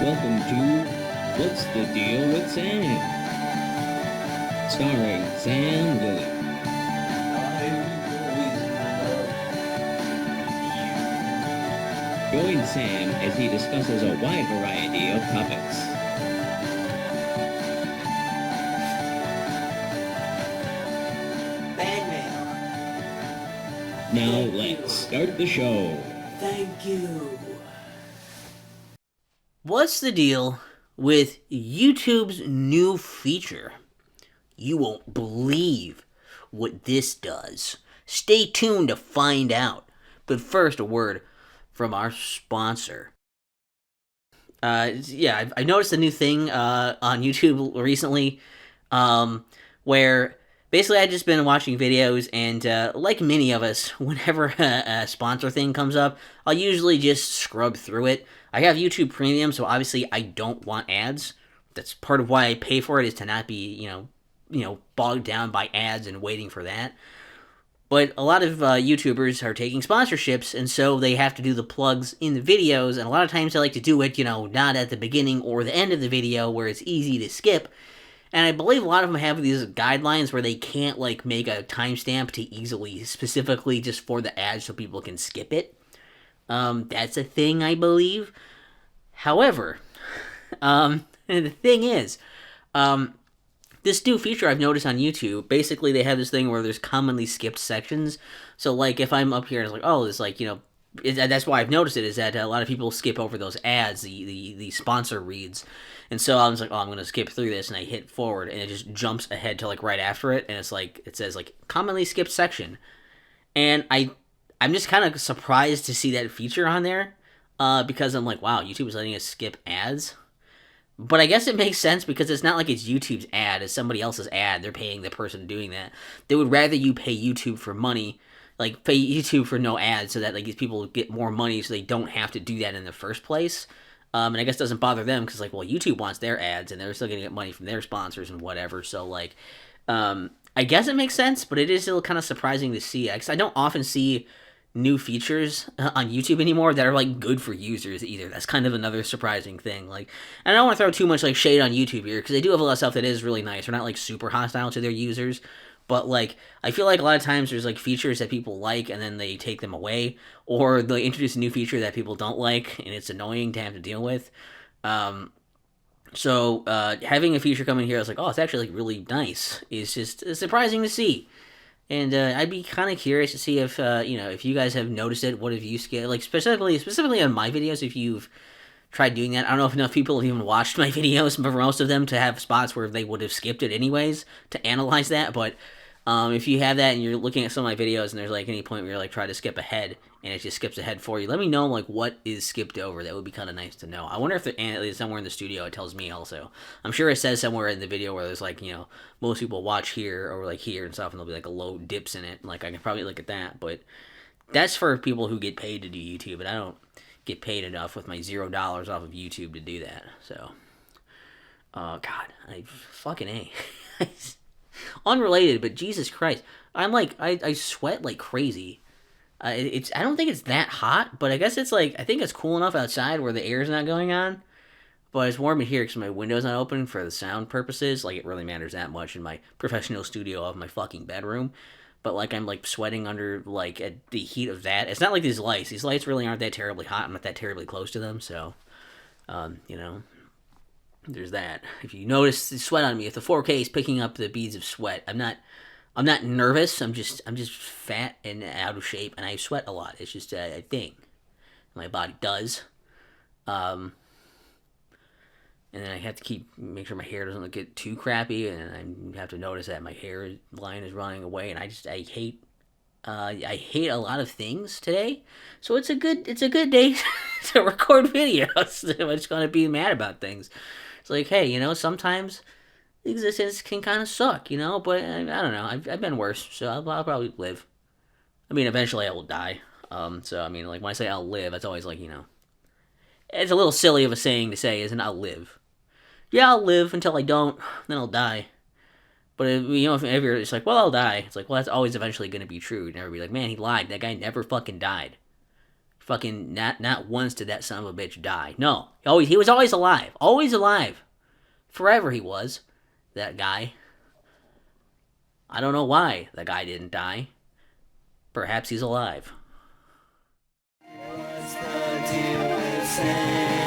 Welcome to What's the Deal with Sam? Starring Sam Lilly. Join Sam as he discusses a wide variety of topics. Bad mail. Now Thank let's you. start the show. Thank you. What's the deal with YouTube's new feature? You won't believe what this does. Stay tuned to find out. But first, a word from our sponsor. I noticed a new thing on YouTube recently, where basically I just been watching videos, and like many of us, whenever a sponsor thing comes up, I'll usually just scrub through it. I have YouTube Premium, so obviously I don't want ads. That's part of why I pay for it, is to not be bogged down by ads and waiting for that. But a lot of YouTubers are taking sponsorships, and so they have to do the plugs in the videos. And a lot of times they like to do it, not at the beginning or the end of the video where it's easy to skip. And I believe a lot of them have these guidelines where they can't make a timestamp to easily, specifically just for the ad, so people can skip it. That's a thing, I believe. However, the thing is, this new feature I've noticed on YouTube, basically they have this thing where there's commonly skipped sections. So if I'm up here and it's that's why I've noticed it, is that a lot of people skip over those ads, the sponsor reads. And so I was like, oh, I'm going to skip through this, and I hit forward, and it just jumps ahead to right after it, and it says commonly skipped section. And I'm just kind of surprised to see that feature on there, because I'm like, wow, YouTube is letting us skip ads. But I guess it makes sense, because it's not like it's YouTube's ad, it's somebody else's ad. They're paying the person doing that. They would rather you pay YouTube for money, pay YouTube for no ads, so that these people get more money, so they don't have to do that in the first place. And I guess it doesn't bother them, because YouTube wants their ads, and they're still gonna get money from their sponsors and whatever. So I guess it makes sense, but it is still kind of surprising to see, because I don't often see new features on YouTube anymore that are good for users either. That's kind of another surprising thing. And I don't want to throw too much shade on YouTube here, because they do have a lot of stuff that is really nice. They're not super hostile to their users, but I feel like a lot of times there's features that people like, and then they take them away, or they introduce a new feature that people don't like, and it's annoying to have to deal with. So having a feature come in here, I was like, oh, it's actually really nice. It's just surprising to see. And I'd be kind of curious to see if you guys have noticed it. What have you specifically on my videos? If you've tried doing that, I don't know if enough people have even watched my videos, but for most of them to have spots where they would have skipped it anyways to analyze that. But if you have that and you're looking at some of my videos, and there's any point where you're try to skip ahead and it just skips ahead for you, let me know what is skipped over. That would be kind of nice to know. I wonder if there's somewhere in the studio it tells me also. I'm sure it says somewhere in the video where there's most people watch here or here and stuff, and there'll be a low dips in it. I can probably look at that, but that's for people who get paid to do YouTube, and I don't get paid enough with my $0 off of YouTube to do that. So, God, I fucking a. Unrelated, but Jesus Christ, I sweat like crazy. I don't think it's that hot, but I guess it's I think it's cool enough outside where the air is not going on, but it's warm in here because my window's not open for the sound purposes. It really matters that much in my professional studio of my fucking bedroom. But I'm sweating under at the heat of that. It's not like these lights. These lights really aren't that terribly hot. I'm not that terribly close to them, so there's that. If you notice the sweat on me, if the 4K is picking up the beads of sweat, I'm not nervous. I'm just fat and out of shape, and I sweat a lot. It's just a thing my body does. And then I have to make sure my hair doesn't get too crappy, and I have to notice that my hairline is running away, and I hate a lot of things today, so it's a good day to record videos. I'm just gonna be mad about things. It's hey, sometimes existence can kind of suck, but I don't know. I've been worse, so I'll probably live. I mean, eventually I will die. So I mean, when I say I'll live, it's always it's a little silly of a saying to say, isn't I'll live. Yeah, I'll live until I don't, then I'll die. But if you're just well, I'll die. It's well, that's always eventually going to be true. You'd never be man, he lied. That guy never fucking died. fucking not once did that son of a bitch die. No, he was always alive. Always alive. Forever he was. That guy. I don't know why the guy didn't die. Perhaps he's alive. What's the deal with